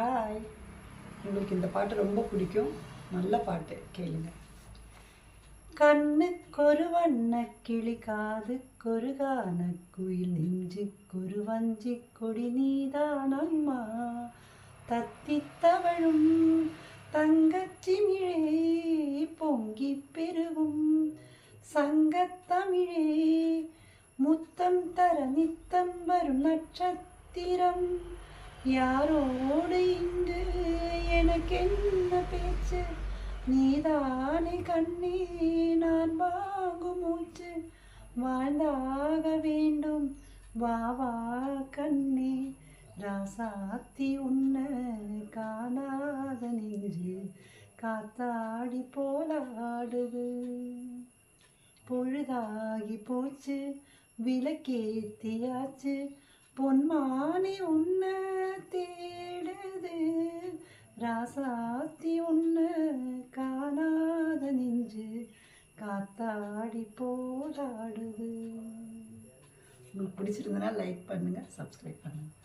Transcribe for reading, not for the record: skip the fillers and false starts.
Hi, உங்களுக்கு இந்த பாட்டு ரொம்ப பிடிக்கும். நல்ல பாட்டு, கேளுங்க. கண்ணுக்கொரு வண்ண கிளி, காதுக்கொரு கான குயில், நெஞ்சுக்கொரு வஞ்சி கொடி நீதான் அம்மா. தத்தித் தவழும் தங்கச்சிமிழே, பொங்கி பெருகும் சங்கத்தமிழே, முத்தம் தர நித்தம் வரும் நட்சத்திரம். யாரோடு இங்கு எனக்கென்ன பேச்சு, நீதானே கண்ணே நான் வாங்கும் மூச்சு. வாழ்ந்தாக வேண்டும் வா வா கண்ணே, ராசாத்தி உன்ன காணாத நெஞ்சு காத்தாடி போலாடுது. பொழுதாகி போச்சு விளக்கேத்தியாச்சு, பொன்மானி உன்ன தேடுது. ராசாத்தி உன்ன காணாத நெஞ்சு காத்தாடி போராடுது. உங்களுக்கு பிடிச்சிருந்தனா லைக் பண்ணுங்கள், சப்ஸ்கிரைப் பண்ணுங்கள்.